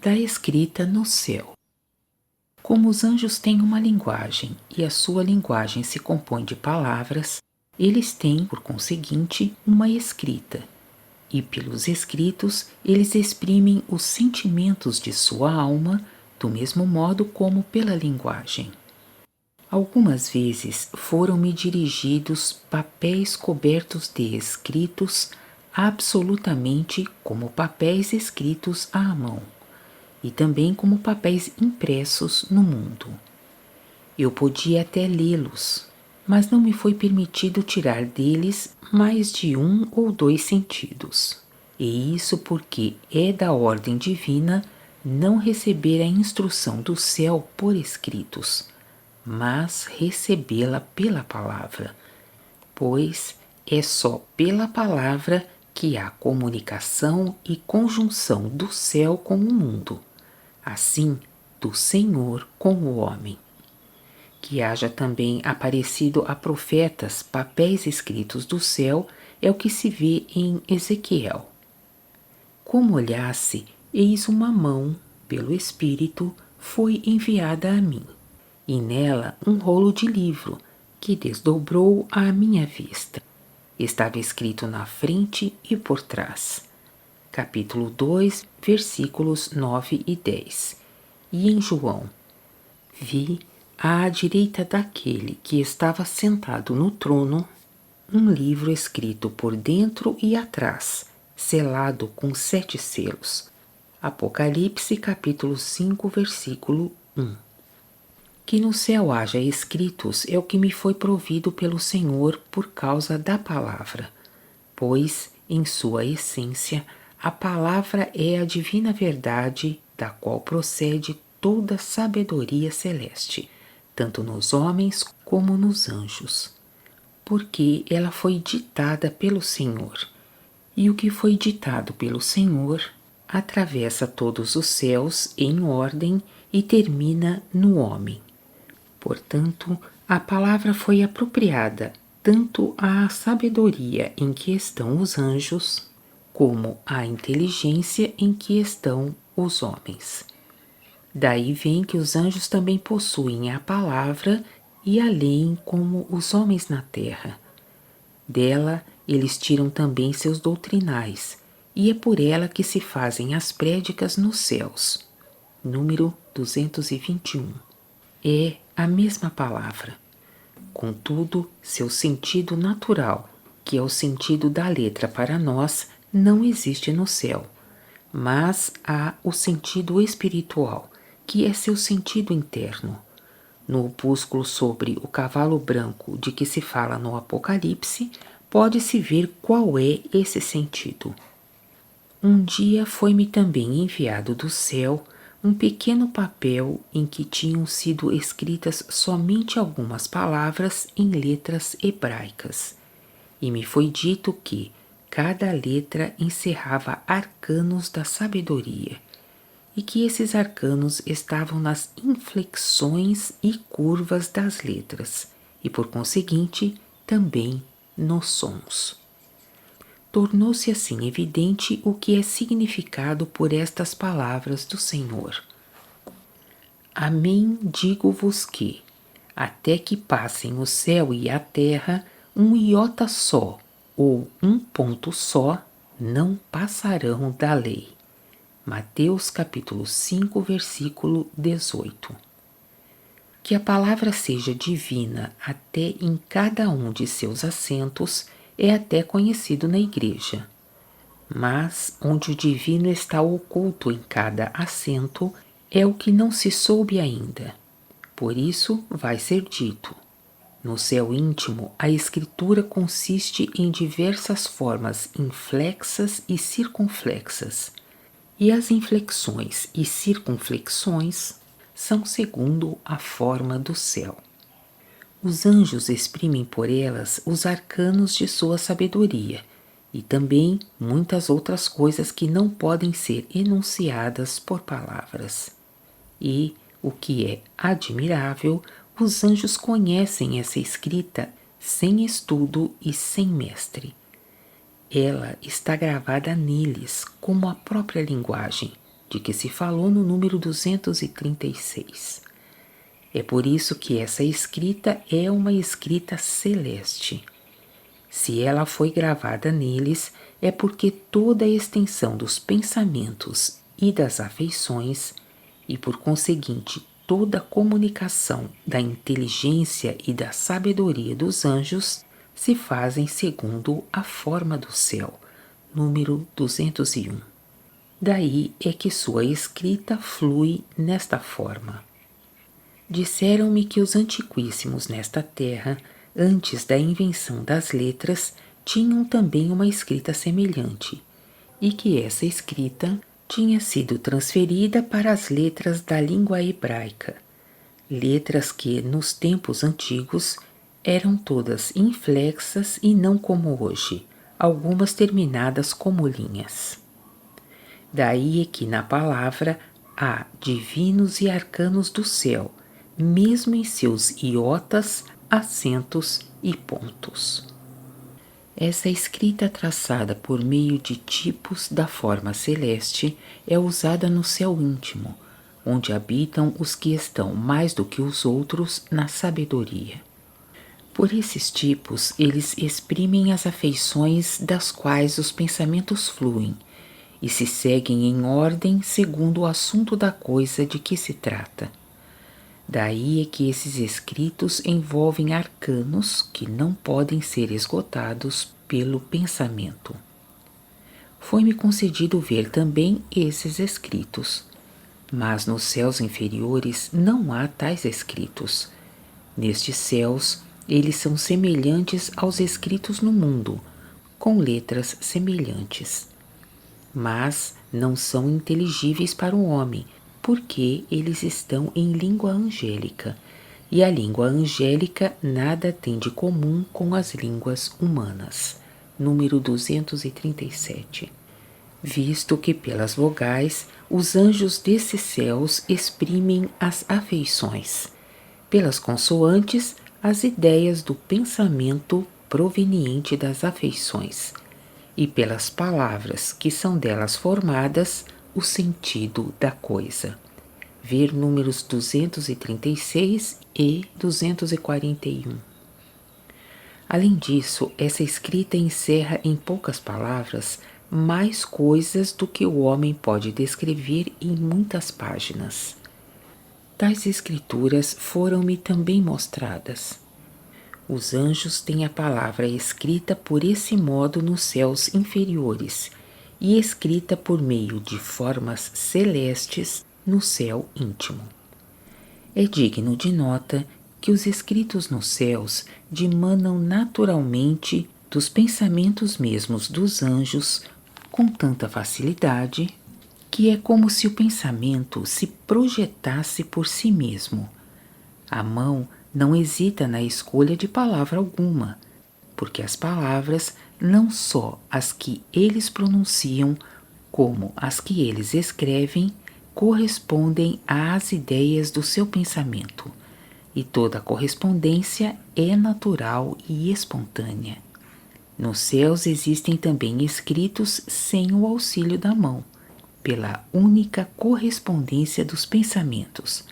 da escrita no céu. Como os anjos têm uma linguagem e a sua linguagem se compõe de palavras, eles têm, por conseguinte, uma escrita. E pelos escritos eles exprimem os sentimentos de sua alma, do mesmo modo como pela linguagem. Algumas vezes foram-me dirigidos papéis cobertos de escritos absolutamente como papéis escritos à mão, e também como papéis impressos no mundo. Eu podia até lê-los, mas não me foi permitido tirar deles mais de 1 ou 2 sentidos. E isso porque é da ordem divina não receber a instrução do céu por escritos, mas recebê-la pela palavra, pois é só pela palavra que há comunicação e conjunção do céu com o mundo, assim do Senhor com o homem. Que haja também aparecido a profetas papéis escritos do céu é o que se vê em Ezequiel. Como olhasse, eis uma mão, pelo Espírito, foi enviada a mim, e nela um rolo de livro, que desdobrou à minha vista. Estava escrito na frente e por trás. Capítulo 2, versículos 9 e 10. E em João: vi, à direita daquele que estava sentado no trono, um livro escrito por dentro e atrás, selado com 7 selos. Apocalipse capítulo 5, versículo 1. Que no céu haja escritos é o que me foi provido pelo Senhor por causa da palavra, pois, em sua essência, a palavra é a divina verdade da qual procede toda sabedoria celeste, tanto nos homens como nos anjos, porque ela foi ditada pelo Senhor, e o que foi ditado pelo Senhor atravessa todos os céus em ordem e termina no homem. Portanto, a palavra foi apropriada tanto à sabedoria em que estão os anjos, como à inteligência em que estão os homens. Daí vem que os anjos também possuem a palavra e a leem como os homens na terra. Dela eles tiram também seus doutrinais, e é por ela que se fazem as prédicas nos céus. Número 221. É a mesma palavra. Contudo, seu sentido natural, que é o sentido da letra para nós, não existe no céu, mas há o sentido espiritual, que é seu sentido interno. No opúsculo sobre o cavalo branco de que se fala no Apocalipse, pode-se ver qual é esse sentido. Um dia foi-me também enviado do céu um pequeno papel em que tinham sido escritas somente algumas palavras em letras hebraicas, e me foi dito que cada letra encerrava arcanos da sabedoria, e que esses arcanos estavam nas inflexões e curvas das letras, e por conseguinte também nos sons. Tornou-se assim evidente o que é significado por estas palavras do Senhor. Amém, digo-vos que, até que passem o céu e a terra, um iota só, ou um ponto só, não passarão da lei. Mateus capítulo 5, versículo 18. Que a palavra seja divina até em cada um de seus assentos é até conhecido na Igreja. Mas onde o divino está oculto em cada assento é o que não se soube ainda. Por isso vai ser dito. No céu íntimo, a escritura consiste em diversas formas inflexas e circunflexas, e as inflexões e circunflexões são segundo a forma do céu. Os anjos exprimem por elas os arcanos de sua sabedoria e também muitas outras coisas que não podem ser enunciadas por palavras. E, o que é admirável, os anjos conhecem essa escrita sem estudo e sem mestre. Ela está gravada neles como a própria linguagem, de que se falou no número 236. É por isso que essa escrita é uma escrita celeste. Se ela foi gravada neles, é porque toda a extensão dos pensamentos e das afeições, e por conseguinte toda a comunicação da inteligência e da sabedoria dos anjos, se fazem segundo a forma do céu, número 201. Daí é que sua escrita flui nesta forma. Disseram-me que os antiquíssimos nesta terra, antes da invenção das letras, tinham também uma escrita semelhante, e que essa escrita tinha sido transferida para as letras da língua hebraica, letras que, nos tempos antigos, eram todas inflexas e não como hoje, algumas terminadas como linhas. Daí é que na palavra há divinos e arcanos do céu, mesmo em seus iotas, acentos e pontos. Essa escrita traçada por meio de tipos da forma celeste é usada no céu íntimo, onde habitam os que estão mais do que os outros na sabedoria. Por esses tipos, eles exprimem as afeições das quais os pensamentos fluem e se seguem em ordem segundo o assunto da coisa de que se trata. Daí é que esses escritos envolvem arcanos que não podem ser esgotados pelo pensamento. Foi-me concedido ver também esses escritos, mas nos céus inferiores não há tais escritos. Nestes céus, eles são semelhantes aos escritos no mundo, com letras semelhantes. Mas não são inteligíveis para o homem, porque eles estão em língua angélica, e a língua angélica nada tem de comum com as línguas humanas. Número 237. Visto que pelas vogais os anjos desses céus exprimem as afeições, pelas consoantes as ideias do pensamento proveniente das afeições, e pelas palavras que são delas formadas, o sentido da coisa. Ver números 236 e 241. Além disso, essa escrita encerra em poucas palavras mais coisas do que o homem pode descrever em muitas páginas. Tais escrituras foram-me também mostradas. Os anjos têm a palavra escrita por esse modo nos céus inferiores e escrita por meio de formas celestes no céu íntimo. É digno de nota que os escritos nos céus dimanam naturalmente dos pensamentos mesmos dos anjos com tanta facilidade que é como se o pensamento se projetasse por si mesmo. A mão não hesita na escolha de palavra alguma, porque as palavras, não só as que eles pronunciam, como as que eles escrevem, correspondem às ideias do seu pensamento, e toda correspondência é natural e espontânea. Nos céus existem também escritos sem o auxílio da mão, pela única correspondência dos pensamentos,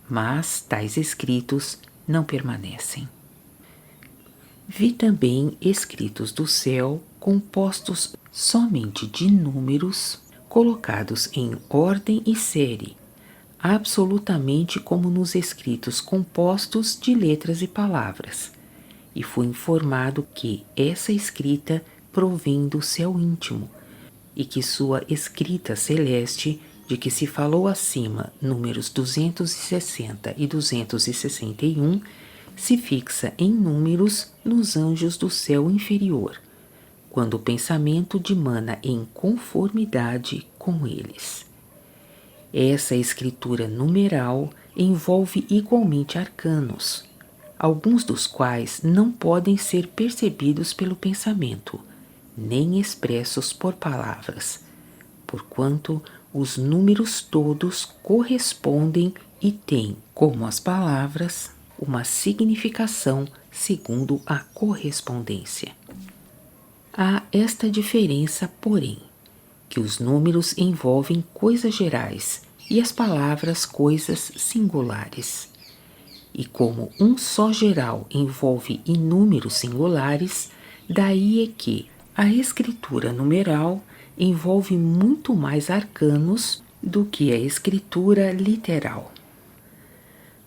mas tais escritos não permanecem. Vi também escritos do céu compostos somente de números colocados em ordem e série, absolutamente como nos escritos compostos de letras e palavras, e fui informado que essa escrita provém do céu íntimo, e que sua escrita celeste, de que se falou acima, números 260 e 261, se fixa em números nos anjos do céu inferior, quando o pensamento dimana em conformidade com eles. Essa escritura numeral envolve igualmente arcanos, alguns dos quais não podem ser percebidos pelo pensamento, nem expressos por palavras, porquanto os números todos correspondem e têm, como as palavras, uma significação segundo a correspondência. Há esta diferença, porém: que os números envolvem coisas gerais e as palavras coisas singulares. E como um só geral envolve inúmeros singulares, daí é que a escritura numeral envolve muito mais arcanos do que a escritura literal.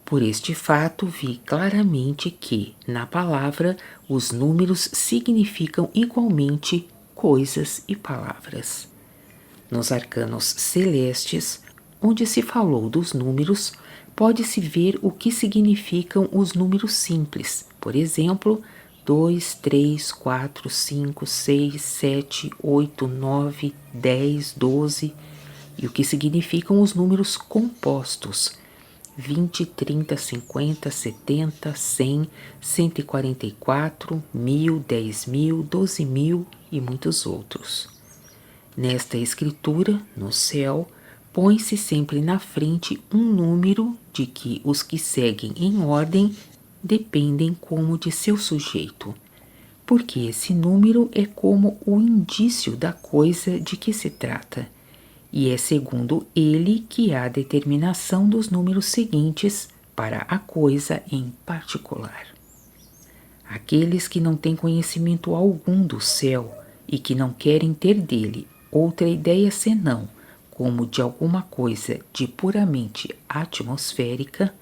Por este fato, vi claramente que, na palavra, os números significam igualmente coisas e palavras. Nos arcanos celestes, onde se falou dos números, pode-se ver o que significam os números simples, por exemplo, 2, 3, 4, 5, 6, 7, 8, 9, 10, 12, e o que significam os números compostos, 20, 30, 50, 70, 100, 144, 1000, 10.000, 12.000 e muitos outros. Nesta escritura, no céu, põe-se sempre na frente um número de que os que seguem em ordem dependem como de seu sujeito, porque esse número é como o indício da coisa de que se trata, e é segundo ele que há a determinação dos números seguintes para a coisa em particular. Aqueles que não têm conhecimento algum do céu e que não querem ter dele outra ideia senão como de alguma coisa de puramente atmosférica,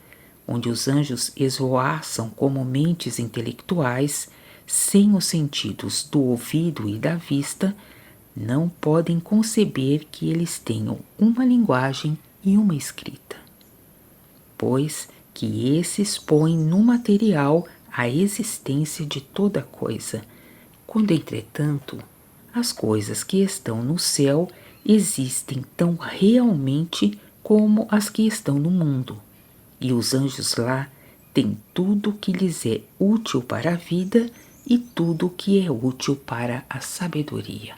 onde os anjos esvoaçam como mentes intelectuais, sem os sentidos do ouvido e da vista, não podem conceber que eles tenham uma linguagem e uma escrita, pois que esses põem no material a existência de toda coisa, quando, entretanto, as coisas que estão no céu existem tão realmente como as que estão no mundo, e os anjos lá têm tudo que lhes é útil para a vida e tudo que é útil para a sabedoria.